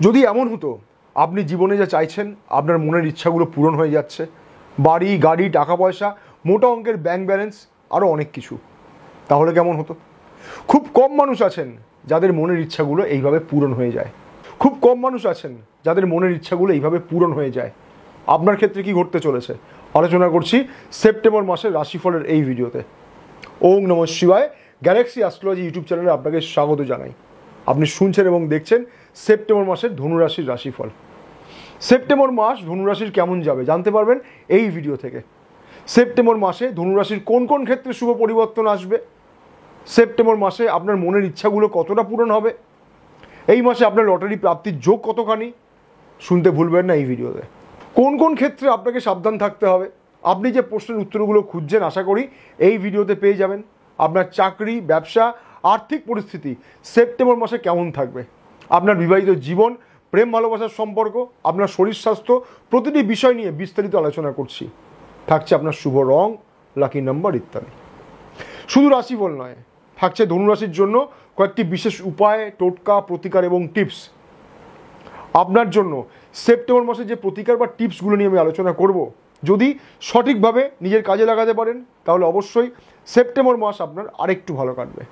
যদি এমন হতো আপনি জীবনে যা চাইছেন আপনার মনের ইচ্ছাগুলো পূরণ হয়ে যাচ্ছে, বাড়ি, গাড়ি, টাকা পয়সা, মোটা অঙ্কের ব্যাংক ব্যালেন্স, আরও অনেক কিছু, তাহলে কেমন হতো? খুব কম মানুষ আছেন যাদের মনের ইচ্ছাগুলো এইভাবে পূরণ হয়ে যায়। খুব কম মানুষ আছেন যাদের মনের ইচ্ছাগুলো এইভাবে পূরণ হয়ে যায়। আপনার ক্ষেত্রে কি ঘটতে চলেছে আলোচনা করছি সেপ্টেম্বর মাসের রাশিফলের এই ভিডিওতে। ওং নমঃ শিবায়। গ্যালাক্সি অ্যাস্ট্রোলজি ইউটিউব চ্যানেলে আপনাকে স্বাগত জানাই। আপনি শুনছেন এবং দেখছেন সেপ্টেম্বর মাসের ধনুরাশির রাশিফল। সেপ্টেম্বর মাস ধনুরাশির কেমন যাবে জানতে পারবেন এই ভিডিও থেকে। সেপ্টেম্বর মাসে ধনুরাশির কোন কোন ক্ষেত্রে শুভ পরিবর্তন আসবে, সেপ্টেম্বর মাসে আপনার মনের ইচ্ছাগুলো কতটা পূরণ হবে, এই মাসে আপনার লটারি প্রাপ্তির যোগ কতখানি, শুনতে ভুলবেন না এই ভিডিওতে। কোন কোন ক্ষেত্রে আপনাকে সাবধান থাকতে হবে, আপনি যে প্রশ্নের উত্তরগুলো খুঁজছেন আশা করি এই ভিডিওতে পেয়ে যাবেন। আপনার চাকরি, ব্যবসা, আর্থিক পরিস্থিতি সেপ্টেম্বর মাসে কেমন থাকবে, আপনার বিবাহিত জীবন, প্রেম ভালোবাসার সম্পর্ক, আপনার শরীর স্বাস্থ্য, প্রতিটি বিষয় নিয়ে বিস্তারিত আলোচনা করছি। থাকছে আপনার শুভ রং, লাকি নাম্বার ইত্যাদি। শুধু রাশিফল নয়, থাকছে ধনুরাশির জন্য কয়েকটি বিশেষ উপায়, টোটকা, প্রতিকার এবং টিপস। আপনার জন্য সেপ্টেম্বর মাসে যে প্রতিকার বা টিপসগুলো নিয়ে আমি আলোচনা করব, যদি সঠিকভাবে নিজের কাজে লাগাতে পারেন তাহলে অবশ্যই সেপ্টেম্বর মাস আপনার আরেকটু ভালো কাটবে।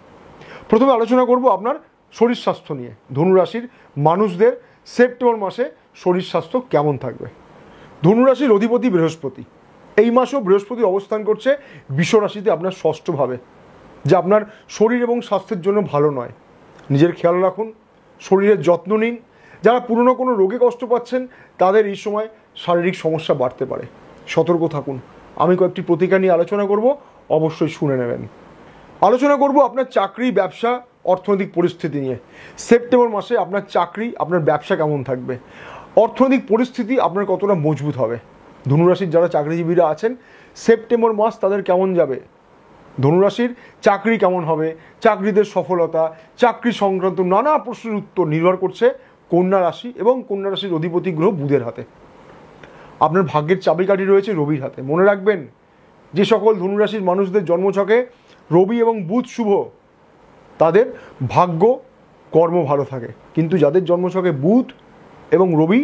প্রথমে আলোচনা করব আপনার শরীর স্বাস্থ্য নিয়ে। ধনুরাশির মানুষদের সেপ্টেম্বর মাসে শরীর স্বাস্থ্য কেমন থাকবে। ধনুরাশির অধিপতি বৃহস্পতি। এই মাসেও বৃহস্পতি অবস্থান করছে বৃষ রাশিতে আপনার ষষ্ঠভাবে, যা আপনার শরীর এবং স্বাস্থ্যের জন্য ভালো নয়। নিজের খেয়াল রাখুন, শরীরের যত্ন নিন। যারা পুরনো কোনো রোগে কষ্ট পাচ্ছেন তাদের এই সময় শারীরিক সমস্যা বাড়তে পারে, সতর্ক থাকুন। আমি কয়েকটি প্রতিকার নিয়ে আলোচনা করব, অবশ্যই শুনে নেবেন। আলোচনা করব আপনার চাকরি, ব্যবসা, অর্থনৈতিক পরিস্থিতি নিয়ে। সেপ্টেম্বর মাসে আপনার চাকরি, আপনার ব্যবসা কেমন থাকবে, অর্থনৈতিক পরিস্থিতি আপনার কতটা মজবুত হবে। ধনুরাশির যারা চাকরিজীবীরা আছেন সেপ্টেম্বর মাস তাদের কেমন যাবে, ধনুরাশির চাকরি কেমন হবে, চাকরিতে সফলতা, চাকরি সংক্রান্ত নানা প্রশ্নের উত্তর নির্ভর করছে কন্যা রাশি এবং কন্যা রাশির অধিপতি গ্রহ বুধের হাতে। আপনার ভাগ্যের চাবিকাঠি রয়েছে রবির হাতে। মনে রাখবেন, যে সকল ধনুরাশির মানুষদের জন্মছকে রবি এবং বুধ শুভ তাদের ভাগ্য, কর্ম ভালো থাকে, কিন্তু যাদের জন্মছকে বুধ এবং রবি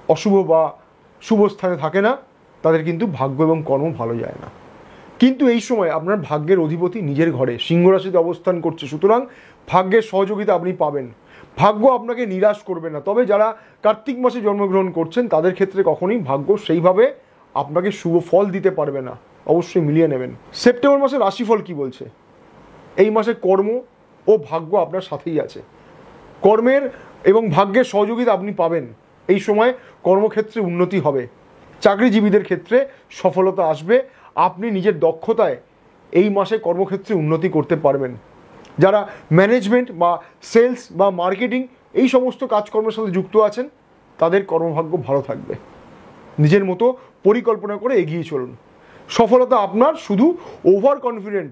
অশুভ বা শুভ স্থানে থাকে না তাদের কিন্তু ভাগ্য এবং কর্ম ভালো যায় না। কিন্তু এই সময় আপনার ভাগ্যের অধিপতি নিজের ঘরে সিংহ রাশিতে অবস্থান করছে, সুতরাং ভাগ্যের সহযোগিতা আপনি পাবেন। ভাগ্য আপনাকে নিরাশ করবে না। তবে যারা কার্তিক মাসে জন্মগ্রহণ করছেন তাদের ক্ষেত্রে কখনোই ভাগ্য সেইভাবে আপনাকে শুভ ফল দিতে পারবে না, অবশ্যই মিলিয়ে নেবেন। সেপ্টেম্বর মাসে রাশিফল কি বলছে? এই মাসে কর্ম ও ভাগ্য আপনার সাথেই আছে। কর্মের এবং ভাগ্যের সহযোগিতা আপনি পাবেন। এই সময় কর্মক্ষেত্রে উন্নতি হবে, চাকরিজীবীদের ক্ষেত্রে সফলতা আসবে। আপনি নিজের দক্ষতায় এই মাসে কর্মক্ষেত্রে উন্নতি করতে পারবেন। যারা ম্যানেজমেন্ট বা সেলস বা মার্কেটিং এই সমস্ত কাজকর্মের সাথে যুক্ত আছেন তাদের কর্মভাগ্য ভালো থাকবে। নিজের মতো পরিকল্পনা করে এগিয়ে চলুন। সফলতা আপনার, শুধু ওভার কনফিডেন্ট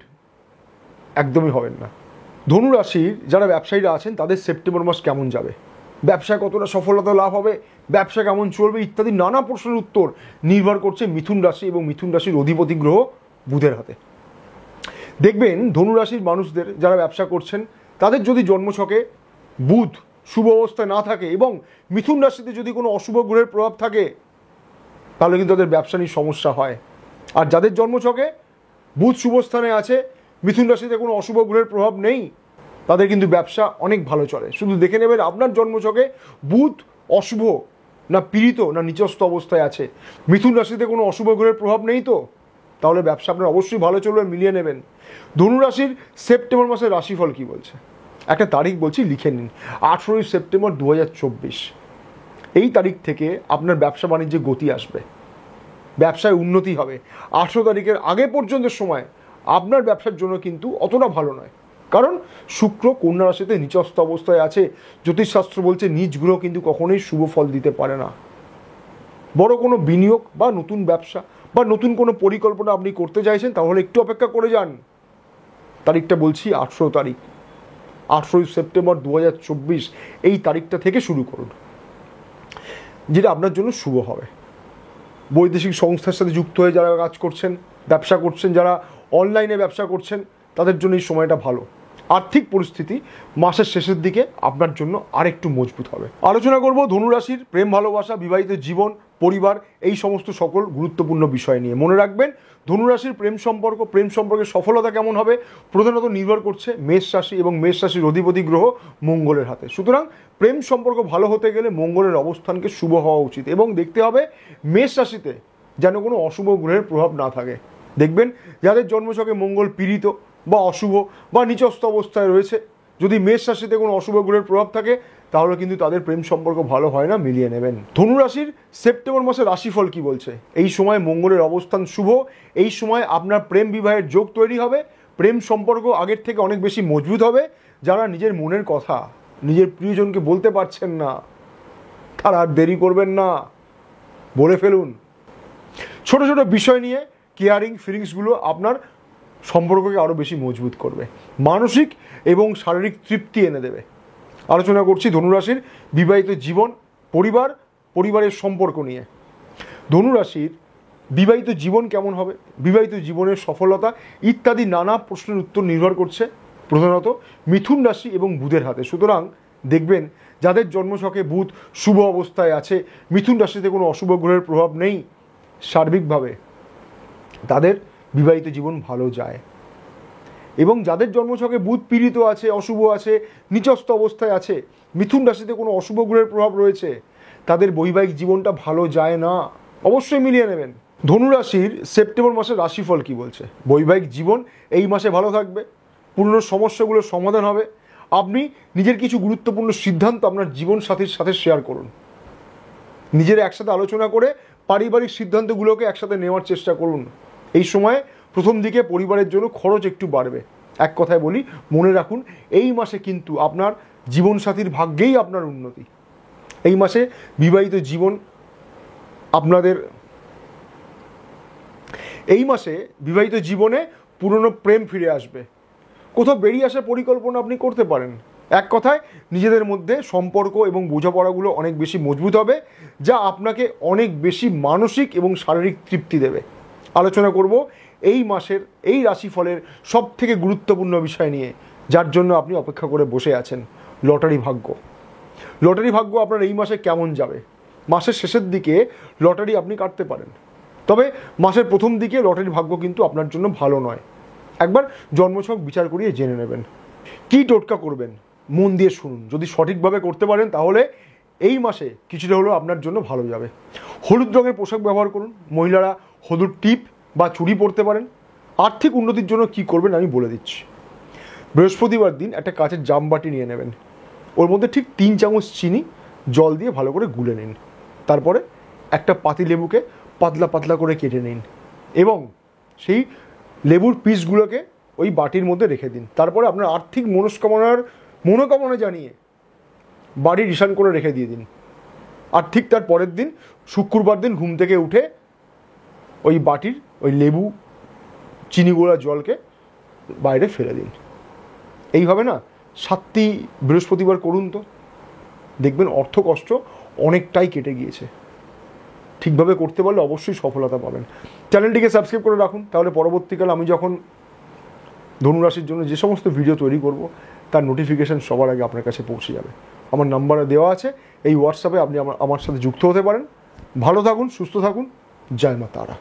একদমই হবেন না। ধনুরাশির যারা ব্যবসায়ীরা আছেন তাদের সেপ্টেম্বর মাস কেমন যাবে, ব্যবসায় কতটা সফলতা লাভ হবে, ব্যবসা কেমন চলবে ইত্যাদি নানা প্রশ্নের উত্তর নির্ভর করছে মিথুন রাশি এবং মিথুন রাশির অধিপতি গ্রহ বুধের হাতে। দেখবেন ধনুরাশির মানুষদের যারা ব্যবসা করছেন তাদের যদি জন্মছকে বুধ শুভ অবস্থায় না থাকে এবং মিথুন রাশিতে যদি কোনো অশুভ গ্রহের প্রভাব থাকে তাহলে কিন্তু তাদের ব্যবসা নিয়ে সমস্যা হয়। আর যাদের জন্মছকে বুধ শুভ স্থানে আছে, মিথুন রাশিতে কোনো অশুভ গ্রহের প্রভাব নেই, তাদের কিন্তু ব্যবসা অনেক ভালো চলে। শুধু দেখে নেবেন আপনার জন্মছকে বুধ অশুভ না পীড়িত না নিচস্থ অবস্থায় আছে, মিথুন রাশিতে কোনো অশুভ গ্রহের প্রভাব নেই, তো তাহলে ব্যবসা আপনার অবশ্যই ভালো চলবে, মিলিয়ে নেবেন। ধনুরাশির সেপ্টেম্বর মাসের রাশিফল কি বলছে একটা তারিখ বলছি, লিখে নিন। 18 সেপ্টেম্বর 2024। এই তারিখ থেকে আপনার ব্যবসা বাণিজ্যে গতি আসবে, ব্যবসায় উন্নতি হবে। 18 তারিখের আগে পর্যন্ত সময় আপনার ব্যবসার জন্য কিন্তু অতটা ভালো নয়, কারণ শুক্র কন্যা রাশিতে নিচস্থ অবস্থায় আছে। জ্যোতিষশাস্ত্র বলছে নিজ গ্রহ কিন্তু কখনোই শুভ ফল দিতে পারে না। বড় কোনো বিনিয়োগ বা নতুন ব্যবসা বা নতুন কোনো পরিকল্পনা আপনি করতে চাইছেন তাহলে একটু অপেক্ষা করে যান। তারিখটা বলছি 18 তারিখ, 18 সেপ্টেম্বর 2024। এই তারিখটা থেকে শুরু করুন, যেটা আপনার জন্য শুভ হবে। বৈদেশিক সংস্থার সাথে যুক্ত হয়ে যারা কাজ করছেন, ব্যবসা করছেন, যারা অনলাইনে ব্যবসা করছেন তাদের জন্য এই সময়টা ভালো। আর্থিক পরিস্থিতি মাসের শেষের দিকে আপনার জন্য আরেকটু মজবুত হবে। আলোচনা করব ধনুরাশির প্রেম ভালোবাসা, বিবাহিত জীবন, পরিবার, এই সমস্ত সকল গুরুত্বপূর্ণ বিষয় নিয়ে। মনে রাখবেন, ধনুরাশির প্রেম সম্পর্কের সফলতা কেমন হবে প্রধানত নির্ভর করছে মেষ রাশি এবং মেষ রাশির অধিপতি গ্রহ মঙ্গলের হাতে। সুতরাং প্রেম সম্পর্ক ভালো হতে গেলে মঙ্গলের অবস্থানকে শুভ হওয়া উচিত এবং দেখতে হবে মেষ রাশিতে যেন কোনো অশুভ গ্রহের প্রভাব না থাকে। দেখবেন যাদের জন্মছকে মঙ্গল পীড়িত বা অশুভ বা নিচস্থ অবস্থায় রয়েছে, যদি মেষ রাশিতে কোনো অশুভ গ্রহের প্রভাব থাকে তাহলে কিন্তু তাদের প্রেম সম্পর্ক ভালো হয় না, মিলিয়ে নেবেন। ধনুরাশির সেপ্টেম্বর মাসের রাশিফল কি বলছে? এই সময় মঙ্গলের অবস্থান শুভ, এই সময় আপনার প্রেম বিবাহের যোগ তৈরি হবে, প্রেম সম্পর্ক আগের থেকে অনেক বেশি মজবুত হবে। যারা নিজের মনের কথা নিজের প্রিয়জনকে বলতে পারছেন না তারা আর দেরি করবেন না, বলে ফেলুন। ছোট ছোট বিষয় নিয়ে কেয়ারিং ফিলিংসগুলো আপনার সম্পর্ককে আরও বেশি মজবুত করবে, মানসিক এবং শারীরিক তৃপ্তি এনে দেবে। আলোচনা করছি ধনুরাশির বিবাহিত জীবন, পরিবারের সম্পর্ক নিয়ে। ধনুরাশির বিবাহিত জীবন কেমন হবে, বিবাহিত জীবনের সফলতা ইত্যাদি নানা প্রশ্নের উত্তর নির্ভর করছে প্রধানত মিথুন রাশি এবং বুধের হাতে। সুতরাং দেখবেন যাদের জন্মছকে বুধ শুভ অবস্থায় আছে, মিথুন রাশিতে কোনো অশুভ গ্রহের প্রভাব নেই, সার্বিকভাবে তাদের বিবাহিত জীবন ভালো যায়। এবং যাদের জন্মছকে বুধ পীড়িত আছে, অশুভ আছে, নিচস্থ অবস্থায় আছে, মিথুন রাশিতে কোনো অশুভ গ্রহের প্রভাব রয়েছে, তাদের বৈবাহিক জীবনটা ভালো যায় না। অবশ্যই মিলিয়ে নেবেন। ধনুরাশির সেপ্টেম্বর মাসের রাশিফল কি বলছে? বৈবাহিক জীবন এই মাসে ভালো থাকবে, পুরনো সমস্যাগুলোর সমাধান হবে। আপনি নিজের কিছু গুরুত্বপূর্ণ সিদ্ধান্ত আপনার জীবনসাথীর সাথে শেয়ার করুন, নিজেরা একসাথে আলোচনা করে পারিবারিক সিদ্ধান্তগুলোকে একসাথে নেওয়ার চেষ্টা করুন। এই সময়ে প্রথম দিকে পরিবারের জন্য খরচ একটু বাড়বে। এক কথায় বলি, মনে রাখুন এই মাসে কিন্তু আপনার জীবনসাথীর ভাগ্যেই আপনার উন্নতি। এই মাসে বিবাহিত জীবন আপনাদের, এই মাসে বিবাহিত জীবনে পুরনো প্রেম ফিরে আসবে, কোথাও বেরিয়ে আসার পরিকল্পনা আপনি করতে পারেন। এক কথায় নিজেদের মধ্যে সম্পর্ক এবং বোঝাপড়াগুলো অনেক বেশি মজবুত হবে, যা আপনাকে অনেক বেশি মানসিক এবং শারীরিক তৃপ্তি দেবে। আলোচনা করব এই মাসের এই রাশিফলের সব থেকে গুরুত্বপূর্ণ বিষয় নিয়ে, যার জন্য আপনি অপেক্ষা করে বসে আছেন, লটারি ভাগ্য। লটারি ভাগ্য আপনার এই মাসে কেমন যাবে? মাসের শেষের দিকে লটারি আপনি কাটতে পারেন, তবে মাসের প্রথম দিকে লটারির ভাগ্য কিন্তু আপনার জন্য ভালো নয়। একবার জন্মছক বিচার করিয়ে জেনে নেবেন। কী টোটকা করবেন মন দিয়ে শুনুন, যদি সঠিকভাবে করতে পারেন তাহলে এই মাসে কিছুটা হলেও আপনার জন্য ভালো যাবে। হলুদ রঙের পোশাক ব্যবহার করুন, মহিলারা হলুদ টিপ বা চুড়ি পরতে পারেন। আর্থিক উন্নতির জন্য কি করবেন আমি বলে দিচ্ছি। বৃহস্পতিবার দিন একটা কাঁচের জামবাটি নিয়ে নেবেন, ওর মধ্যে ঠিক 3 চামচ চিনি জল দিয়ে ভালো করে গুলে নিন। তারপরে একটা পাতিলেবুকে পাতলা পাতলা করে কেটে নিন এবং সেই লেবুর পিসগুলোকে ওই বাটির মধ্যে রেখে দিন। তারপরে আপনার আর্থিক মনোকামনা জানিয়ে বাড়ি রিটার্ন করে রেখে দিয়ে দিন। আর ঠিক তার পরের দিন শুক্রবার দিন ঘুম থেকে উঠে ওই বাটির ওই লেবু চিনি গোলা জলকে বাইরে ফেলে দিন। এইভাবে না 7টি বৃহস্পতিবার করুন, তো দেখবেন অর্থ কষ্ট অনেকটাই কেটে গিয়েছে। ঠিকভাবে করতে পারলে অবশ্যই সফলতা পাবেন। চ্যানেলটিকে সাবস্ক্রাইব করে রাখুন, তাহলে পরবর্তীকালে আমি যখন ধনুরাশির জন্য যে সমস্ত ভিডিও তৈরি করব তার নোটিফিকেশান সবার আগে আপনার কাছে পৌঁছে যাবে। আমার নাম্বারে দেওয়া আছে, এই হোয়াটসঅ্যাপে আপনি আমার সাথে যুক্ত হতে পারেন। ভালো থাকুন, সুস্থ থাকুন, জয় মা তারা।